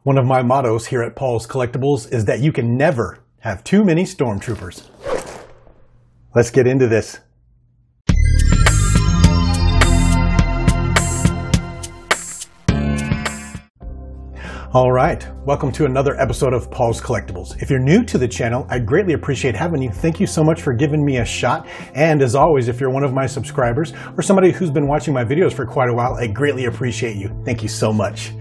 One of my mottos here at Paul's Collectibles is that you can never have too many Stormtroopers. Let's get into this. All right, welcome to another episode of Paul's Collectibles. If you're new to the channel, I'd greatly appreciate having you. Thank you so much for giving me a shot. And as always, if you're one of my subscribers or somebody who's been watching my videos for quite a while, I greatly appreciate you. Thank you so much.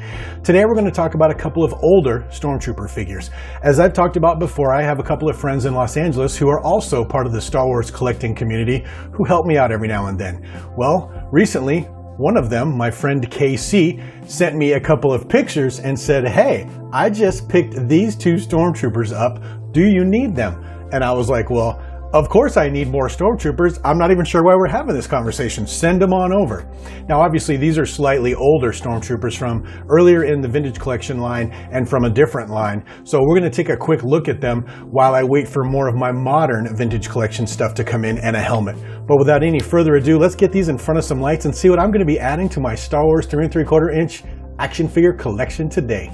Today we're going to talk about a couple of older Stormtrooper figures. As I've talked about before, I have a couple of friends in Los Angeles who are also part of the Star Wars collecting community who help me out every now and then. Well, recently, one of them, my friend KC, sent me a couple of pictures and said, "Hey, I just picked these two Stormtroopers up. Do you need them?" And I was like, well, of course I need more Stormtroopers. I'm not even sure why we're having this conversation. Send them on over. Now, obviously, these are slightly older Stormtroopers from earlier in the vintage collection line and from a different line. So we're going to take a quick look at them while I wait for more of my modern vintage collection stuff to come in and a helmet. But without any further ado, let's get these in front of some lights and see what I'm going to be adding to my Star Wars 3 3/4 inch action figure collection today.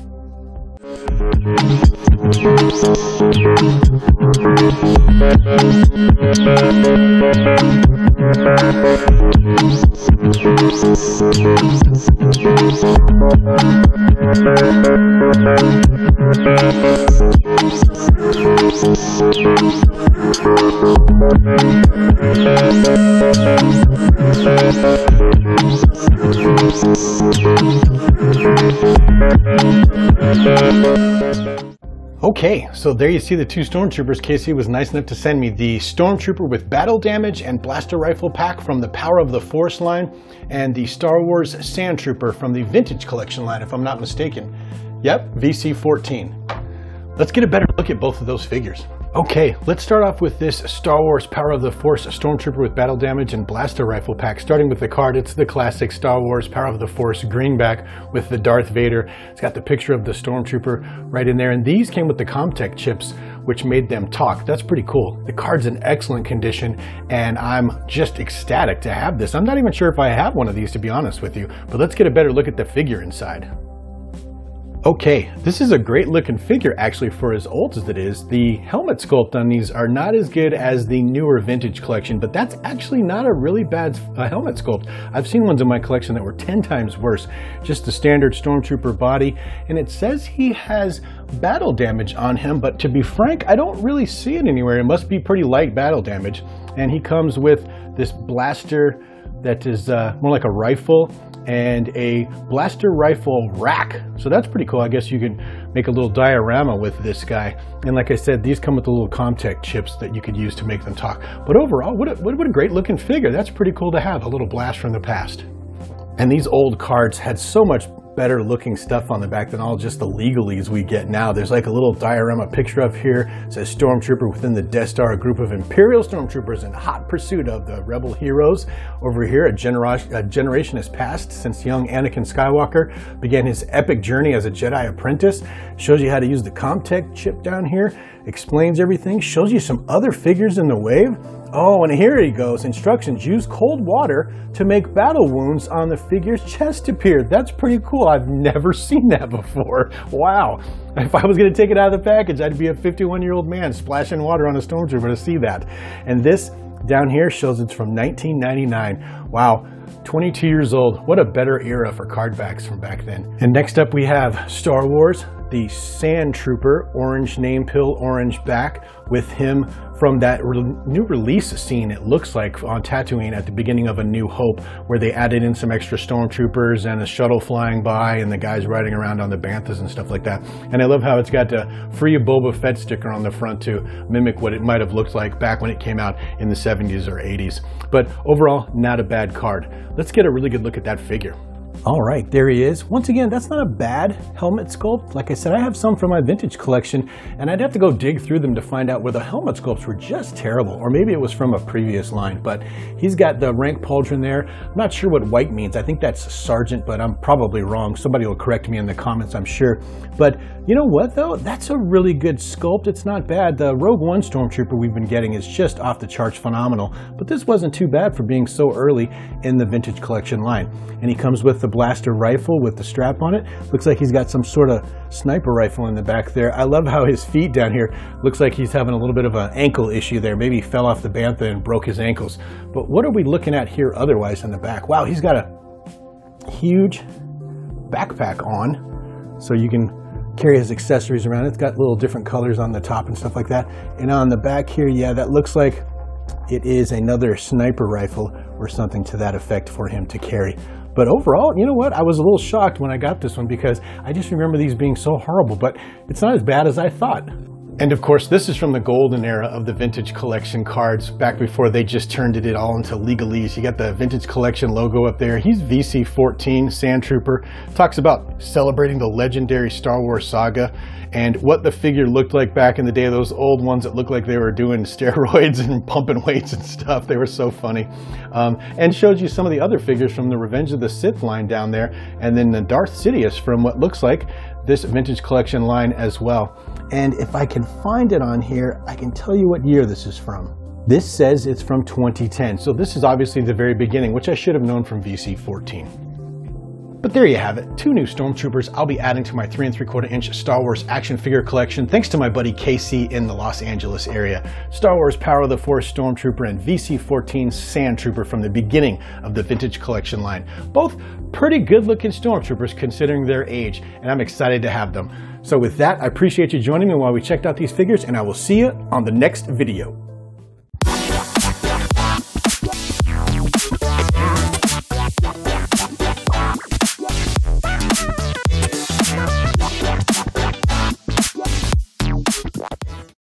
Okay, so there you see the two Stormtroopers. Casey was nice enough to send me the Stormtrooper with battle damage and blaster rifle pack from the Power of the Force line and the Star Wars Sandtrooper from the Vintage Collection line, if I'm not mistaken. Yep, VC-14. Let's get a better look at both of those figures. Okay, let's start off with this Star Wars Power of the Force Stormtrooper with battle damage and blaster rifle pack. Starting with the card, it's the classic Star Wars Power of the Force greenback with the Darth Vader. It's got the picture of the Stormtrooper right in there, and these came with the Comtech chips, which made them talk. That's pretty cool. The card's in excellent condition, and I'm just ecstatic to have this. I'm not even sure if I have one of these, to be honest with you, but let's get a better look at the figure inside. Okay, this is a great looking figure actually for as old as it is. The helmet sculpt on these are not as good as the newer vintage collection, but that's actually not a really bad helmet sculpt. I've seen ones in my collection that were 10 times worse. Just the standard Stormtrooper body, and it says he has battle damage on him, but to be frank, I don't really see it anywhere. It must be pretty light battle damage. And he comes with this blaster that is more like a rifle and a blaster rifle rack. So that's pretty cool. I guess you can make a little diorama with this guy. And like I said, these come with the little Comtech chips that you could use to make them talk. But overall, what a great looking figure. That's pretty cool to have, a little blast from the past. And these old cards had so much better looking stuff on the back than all just the legalese we get now. There's like a little diorama picture up here. It says Stormtrooper within the Death Star, a group of Imperial Stormtroopers in hot pursuit of the rebel heroes. Over here, a generation has passed since young Anakin Skywalker began his epic journey as a Jedi apprentice. Shows you how to use the Comtech chip down here. Explains everything. Shows you some other figures in the wave. Oh, and here he goes. Instructions: use cold water to make battle wounds on the figure's chest appear. That's pretty cool. I've never seen that before. Wow. If I was going to take it out of the package, I'd be a 51-year-old man splashing water on a Stormtrooper to see that. And this down here shows it's from 1999. Wow. 22 years old. What a better era for card backs from back then. And next up we have Star Wars, the Sandtrooper, orange name pill, orange back, with him from that new release scene, it looks like, on Tatooine at the beginning of A New Hope, where they added in some extra Stormtroopers and a shuttle flying by and the guys riding around on the Banthas and stuff like that. And I love how it's got a Free Boba Fett sticker on the front to mimic what it might have looked like back when it came out in the 70s or 80s. But overall, not a bad card. Let's get a really good look at that figure. All right, there he is. Once again, that's not a bad helmet sculpt. Like I said, I have some from my vintage collection, and I'd have to go dig through them to find out where the helmet sculpts were just terrible, or maybe it was from a previous line. But he's got the rank pauldron there. I'm not sure what white means. I think that's sergeant, but I'm probably wrong. Somebody will correct me in the comments, I'm sure. But you know what, though? That's a really good sculpt. It's not bad. The Rogue One Stormtrooper we've been getting is just off the charts phenomenal, but this wasn't too bad for being so early in the vintage collection line. And he comes with the blaster rifle with the strap on it. Looks like he's got some sort of sniper rifle in the back there. I love how his feet down here, looks like he's having a little bit of an ankle issue there. Maybe he fell off the bantha and broke his ankles. But what are we looking at here otherwise in the back? Wow, he's got a huge backpack on, so you can carry his accessories around. It's got little different colors on the top and stuff like that. And on the back here, yeah, that looks like it is another sniper rifle or something to that effect for him to carry. But overall, you know what? I was a little shocked when I got this one because I just remember these being so horrible, but it's not as bad as I thought. And of course, this is from the golden era of the vintage collection cards, back before they just turned it all into legalese. You got the vintage collection logo up there. He's VC-14 Sandtrooper. Talks about celebrating the legendary Star Wars saga and what the figure looked like back in the day. Those old ones that looked like they were doing steroids and pumping weights and stuff. They were so funny. And showed you some of the other figures from the Revenge of the Sith line down there, and then the Darth Sidious from what looks like this vintage collection line as well. And if I can find it on here, I can tell you what year this is from. This says it's from 2010, so this is obviously the very beginning, which I should have known from VC-14. But there you have it, 2 new Stormtroopers I'll be adding to my 3 3/4 inch Star Wars action figure collection thanks to my buddy KC in the Los Angeles area. Star Wars Power of the Force Stormtrooper and VC-14 Sandtrooper from the beginning of the vintage collection line. Both pretty good looking Stormtroopers considering their age, and I'm excited to have them. So with that, I appreciate you joining me while we checked out these figures, and I will see you on the next video.